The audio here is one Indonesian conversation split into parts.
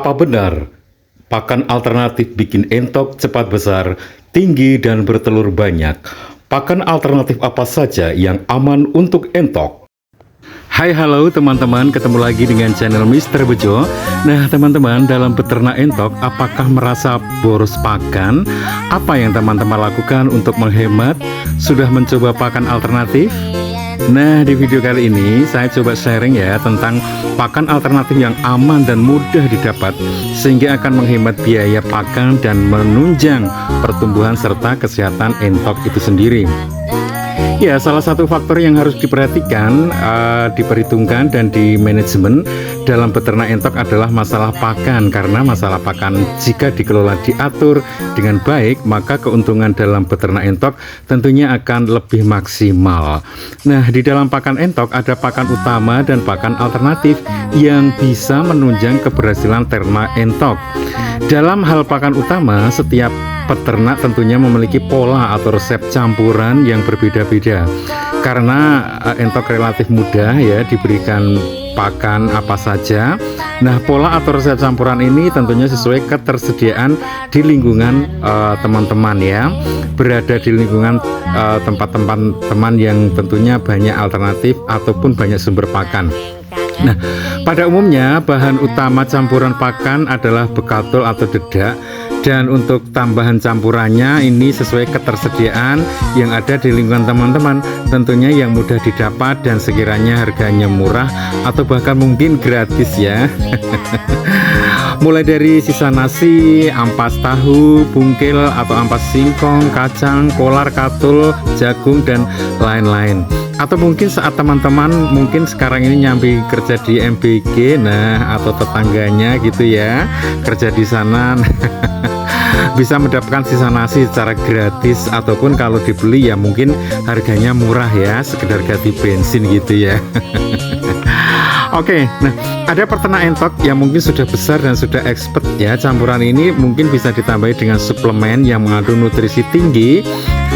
Apa benar pakan alternatif bikin entok cepat besar, tinggi, dan bertelur banyak? Pakan alternatif apa saja yang aman untuk entok? Hai halo teman-teman, ketemu lagi dengan channel Mr. Bejo. Nah teman-teman, dalam beternak entok, apakah merasa boros pakan? Apa yang teman-teman lakukan untuk menghemat? Sudah mencoba pakan alternatif? Nah, di video kali ini saya coba sharing ya tentang pakan alternatif yang aman dan mudah didapat, sehingga akan menghemat biaya pakan dan menunjang pertumbuhan serta kesehatan entok itu sendiri. Ya, salah satu faktor yang harus diperhatikan, diperhitungkan dan di manajemen dalam beternak entok adalah masalah pakan. Karena masalah pakan jika dikelola diatur dengan baik, maka keuntungan dalam beternak entok tentunya akan lebih maksimal. Nah, di dalam pakan entok ada pakan utama dan pakan alternatif yang bisa menunjang keberhasilan ternak entok. Dalam hal pakan utama, setiap peternak tentunya memiliki pola atau resep campuran yang berbeda-beda. Karena entok relatif mudah ya diberikan pakan apa saja. Nah, pola atau resep campuran ini tentunya sesuai ketersediaan di lingkungan teman-teman ya. Berada di lingkungan tempat-tempat teman yang tentunya banyak alternatif ataupun banyak sumber pakan. Nah, pada umumnya bahan utama campuran pakan adalah bekatol atau dedak, dan untuk tambahan campurannya ini sesuai ketersediaan yang ada di lingkungan teman-teman, tentunya yang mudah didapat dan sekiranya harganya murah atau bahkan mungkin gratis ya. Mulai dari sisa nasi, ampas tahu, bungkil atau ampas singkong, kacang, kolar, katul, jagung, dan lain-lain. Atau mungkin saat teman-teman mungkin sekarang ini nyambi kerja di MBG, nah atau tetangganya gitu ya, kerja di sana bisa mendapatkan sisa nasi secara gratis, ataupun kalau dibeli ya mungkin harganya murah ya, sekedar ganti bensin gitu ya. Oke, nah ada peternak entok yang mungkin sudah besar dan sudah expert ya. Campuran ini mungkin bisa ditambahi dengan suplemen yang mengandung nutrisi tinggi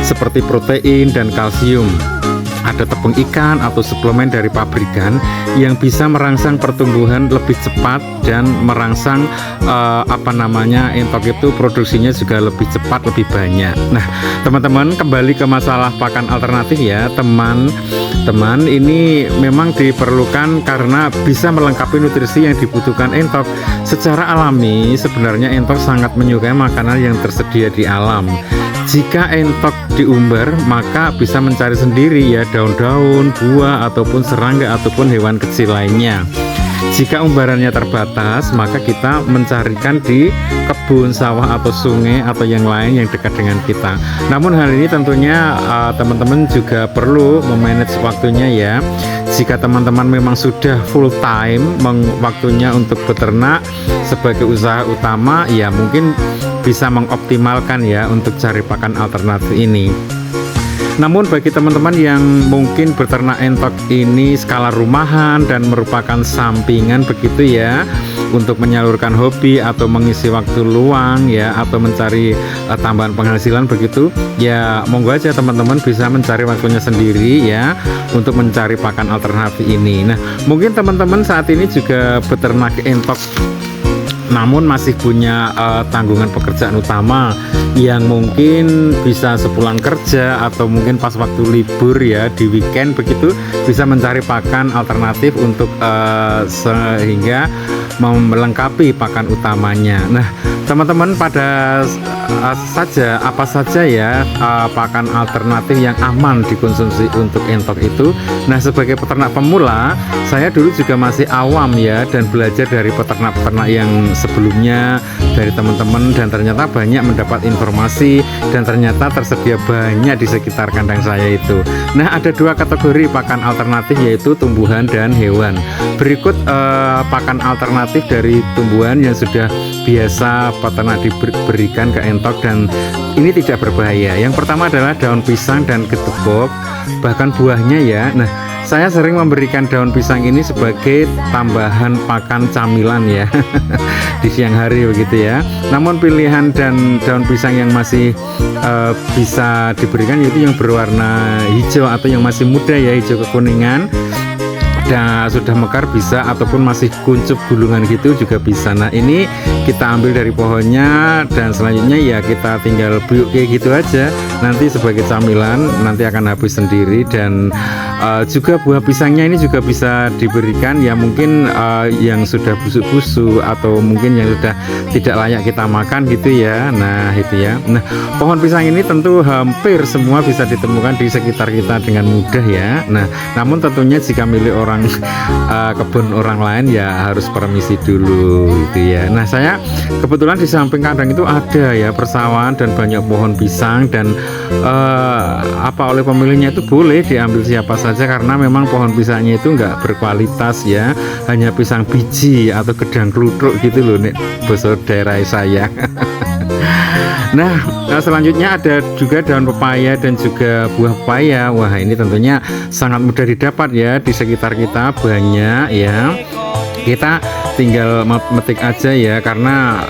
seperti protein dan kalsium. Ada tepung ikan atau suplemen dari pabrikan yang bisa merangsang pertumbuhan lebih cepat dan merangsang entok itu produksinya juga lebih cepat, lebih banyak. Nah, teman-teman, kembali ke masalah pakan alternatif ya, teman-teman, ini memang diperlukan karena bisa melengkapi nutrisi yang dibutuhkan entok. Secara alami sebenarnya entok sangat menyukai makanan yang tersedia di alam. Jika entok diumbar, maka bisa mencari sendiri ya daun-daun, buah, ataupun serangga, ataupun hewan kecil lainnya. Jika umbarannya terbatas, maka kita mencarikan di kebun, sawah, atau sungai, atau yang lain yang dekat dengan kita. Namun hal ini tentunya teman-teman juga perlu memanage waktunya ya. Jika teman-teman memang sudah full time waktunya untuk beternak sebagai usaha utama, ya mungkin bisa mengoptimalkan ya untuk cari pakan alternatif ini. Namun bagi teman-teman yang mungkin beternak entok ini skala rumahan dan merupakan sampingan begitu ya, untuk menyalurkan hobi atau mengisi waktu luang ya, atau mencari tambahan penghasilan begitu ya, monggo aja teman-teman bisa mencari waktunya sendiri ya untuk mencari pakan alternatif ini. Nah, mungkin teman-teman saat ini juga beternak entok namun masih punya tanggungan pekerjaan utama yang mungkin bisa sepulang kerja atau mungkin pas waktu libur ya, di weekend begitu, bisa mencari pakan alternatif untuk sehingga melengkapi pakan utamanya. Nah, teman-teman, apa saja ya pakan alternatif yang aman dikonsumsi untuk entok itu. Nah, sebagai peternak pemula, saya dulu juga masih awam ya, dan belajar dari peternak-peternak yang sebelumnya, dari teman-teman, dan ternyata banyak mendapat informasi dan ternyata tersedia banyak di sekitar kandang saya itu. Nah, ada dua kategori pakan alternatif, yaitu tumbuhan dan hewan. Berikut pakan alternatif dari tumbuhan yang sudah biasa peternak diberikan ke entok dan ini tidak berbahaya. Yang pertama adalah daun pisang dan gedebok, bahkan buahnya ya. Nah, saya sering memberikan daun pisang ini sebagai tambahan pakan camilan ya di siang hari begitu ya. Namun pilihan dan daun pisang yang masih bisa diberikan yaitu yang berwarna hijau atau yang masih muda ya, hijau kekuningan. sudah mekar bisa, ataupun masih kuncup gulungan gitu juga bisa. Nah ini kita ambil dari pohonnya, dan selanjutnya ya kita tinggal biuk kayak gitu aja, nanti sebagai camilan nanti akan habis sendiri. Dan juga buah pisangnya ini juga bisa diberikan ya, mungkin yang sudah busuk-busuk atau mungkin yang sudah tidak layak kita makan gitu ya. Nah itu ya. Nah pohon pisang ini tentu hampir semua bisa ditemukan di sekitar kita dengan mudah ya. Nah namun tentunya jika milik orang kebun orang lain ya harus permisi dulu gitu ya. Nah saya kebetulan di samping kandang itu ada ya persawahan dan banyak pohon pisang, dan oleh pemiliknya itu boleh diambil siapa saja, karena memang pohon pisangnya itu enggak berkualitas ya, hanya pisang biji atau gedang kluthuk gitu loh nek basa daerah saya. Nah, selanjutnya ada juga daun pepaya dan juga buah pepaya. Wah, ini tentunya sangat mudah didapat ya, di sekitar kita banyak ya. Kita tinggal metik aja ya, karena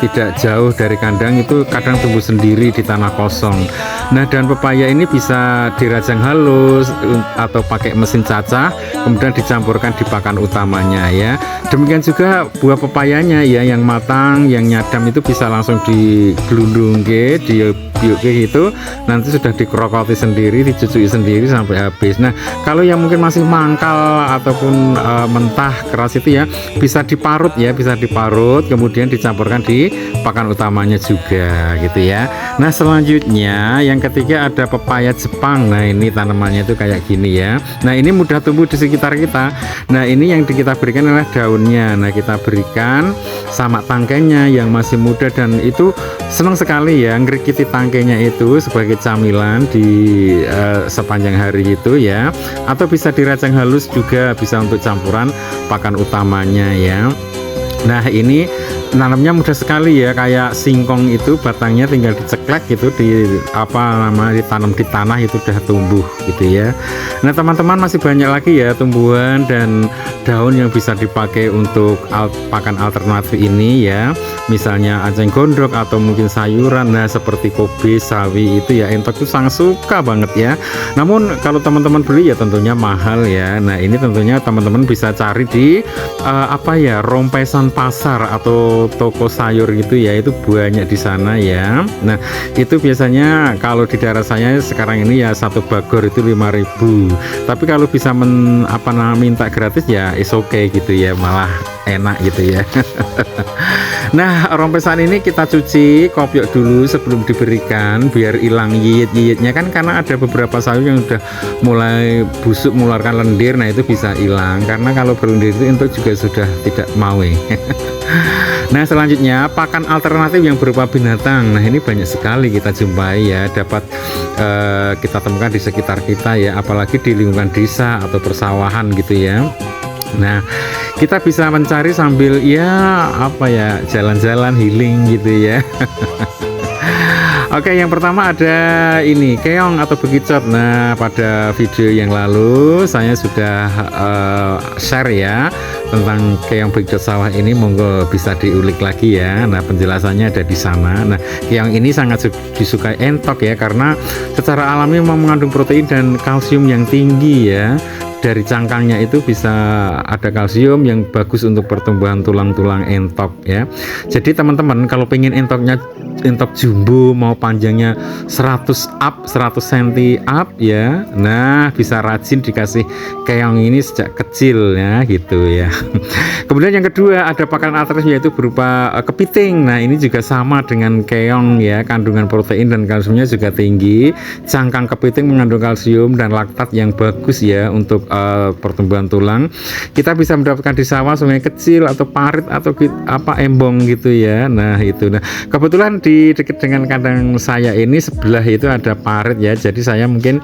tidak jauh dari kandang, itu kadang tumbuh sendiri di tanah kosong. Nah daun pepaya ini bisa dirajang halus atau pakai mesin cacah, kemudian dicampurkan di pakan utamanya ya. Demikian juga buah pepayanya ya, yang matang, yang nyadam itu bisa langsung digelundung ke, dibiuke gitu, nanti sudah dikrokoti sendiri, dicucui sendiri sampai habis. Nah kalau yang mungkin masih mangkal ataupun mentah keras itu ya, bisa diparut ya, bisa diparut kemudian dicampurkan di pakan utamanya juga gitu ya. Nah selanjutnya yang ketiga ada pepaya Jepang. Nah ini tanamannya itu kayak gini ya. Nah ini mudah tumbuh di sekitar kita. Nah ini yang kita berikan adalah daunnya. Nah kita berikan sama tangkainya yang masih muda, dan itu senang sekali ya ngerikiti tangkainya itu sebagai camilan di sepanjang hari itu ya, atau bisa dirajang halus juga, bisa untuk campuran pakan utamanya ya. Nah ini nanamnya mudah sekali ya, kayak singkong itu batangnya tinggal diceklek gitu, ditanam di tanah itu udah tumbuh gitu ya. Nah teman-teman masih banyak lagi ya tumbuhan dan daun yang bisa dipakai untuk pakan alternatif ini ya, misalnya aceng gondok atau mungkin sayuran. Nah seperti kobe, sawi itu ya entok itu sangat suka banget ya. Namun kalau teman-teman beli ya tentunya mahal ya. Nah ini tentunya teman-teman bisa cari di rompesan pasar atau toko sayur gitu ya, itu banyak di sana ya. Nah itu biasanya kalau di daerah saya sekarang ini ya satu bagor itu 5.000, tapi kalau bisa minta gratis ya is okay gitu ya, malah enak gitu ya. Nah rompesan ini kita cuci kopiok dulu sebelum diberikan biar hilang yiyit-yiyitnya kan, karena ada beberapa sayur yang udah mulai busuk mengeluarkan lendir. Nah itu bisa hilang, karena kalau berlendir itu untuk juga sudah tidak mau. Nah selanjutnya pakan alternatif yang berupa binatang. Nah ini banyak sekali kita jumpai ya, dapat kita temukan di sekitar kita ya, apalagi di lingkungan desa atau persawahan gitu ya. Nah kita bisa mencari sambil jalan-jalan healing gitu ya. Oke, yang pertama ada ini keong atau bekicot. Nah pada video yang lalu saya sudah share ya tentang keong bekicot sawah ini, monggo bisa diulik lagi ya. Nah penjelasannya ada di sana. Nah keong ini sangat disukai entok ya, karena secara alami mengandung protein dan kalsium yang tinggi ya. Dari cangkangnya itu bisa ada kalsium yang bagus untuk pertumbuhan tulang-tulang entok ya. Jadi teman-teman kalau pengen entok jumbo, mau panjangnya 100 cm up ya, nah bisa rajin dikasih keong ini sejak kecil ya gitu ya. Kemudian yang kedua ada pakan alternatif yaitu berupa kepiting. Nah ini juga sama dengan keong ya, kandungan protein dan kalsiumnya juga tinggi. Cangkang kepiting mengandung kalsium dan laktat yang bagus ya untuk pertumbuhan tulang. Kita bisa mendapatkan di sawah, sungai kecil atau parit atau embong gitu ya. Nah itu, nah kebetulan di dekat dengan kandang saya ini sebelah itu ada parit ya, jadi saya mungkin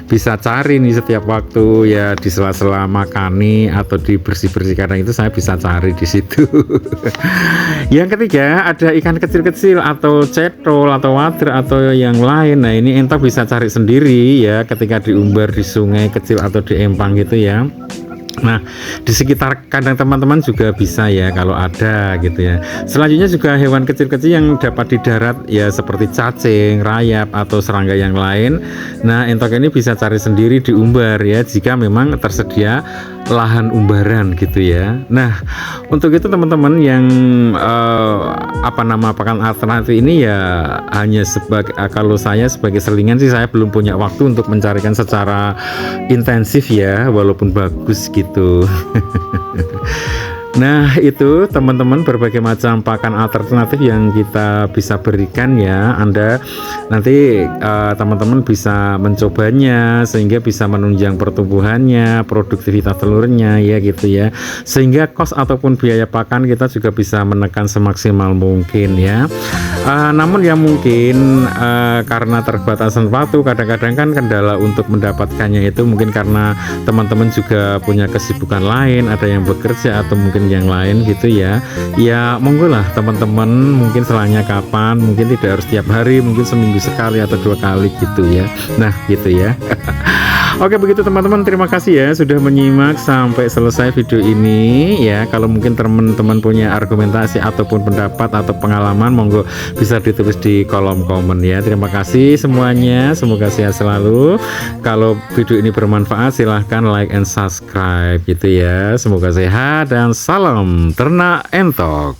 bisa cari nih setiap waktu ya, di sela-sela makani atau di bersih-bersih kandang itu saya bisa cari di situ. Yang ketiga ada ikan kecil-kecil atau cetol atau wader atau yang lain. Nah ini entok bisa cari sendiri ya ketika diumbar di sungai kecil atau di empang gitu ya. Nah, di sekitar kandang teman-teman juga bisa ya kalau ada gitu ya. Selanjutnya juga hewan kecil-kecil yang dapat di darat ya seperti cacing, rayap atau serangga yang lain. Nah, entok ini bisa cari sendiri di umbar ya jika memang tersedia lahan umbaran gitu ya. Nah, untuk itu teman-teman yang pakan alternatif ini ya hanya sebagai kalau saya sebagai selingan sih, saya belum punya waktu untuk mencarikan secara intensif ya, walaupun bagus gitu. Nah, itu teman-teman berbagai macam pakan alternatif yang kita bisa berikan ya. Anda nanti teman-teman bisa mencobanya sehingga bisa menunjang pertumbuhannya, produktivitas telurnya ya gitu ya. Sehingga kos ataupun biaya pakan kita juga bisa menekan semaksimal mungkin ya. Namun ya mungkin karena terbatasan waktu, kadang-kadang kan kendala untuk mendapatkannya itu mungkin karena teman-teman juga punya kesibukan lain, ada yang bekerja atau mungkin yang lain gitu ya. Ya monggo lah teman-teman, mungkin selanya kapan, mungkin tidak harus setiap hari, mungkin seminggu sekali atau 2 kali gitu ya. Nah gitu ya. Oke begitu teman-teman, terima kasih ya sudah menyimak sampai selesai video ini ya. Kalau mungkin teman-teman punya argumentasi ataupun pendapat atau pengalaman, monggo bisa ditulis di kolom komen ya. Terima kasih semuanya, semoga sehat selalu. Kalau video ini bermanfaat silahkan like and subscribe gitu ya. Semoga sehat dan salam ternak entok.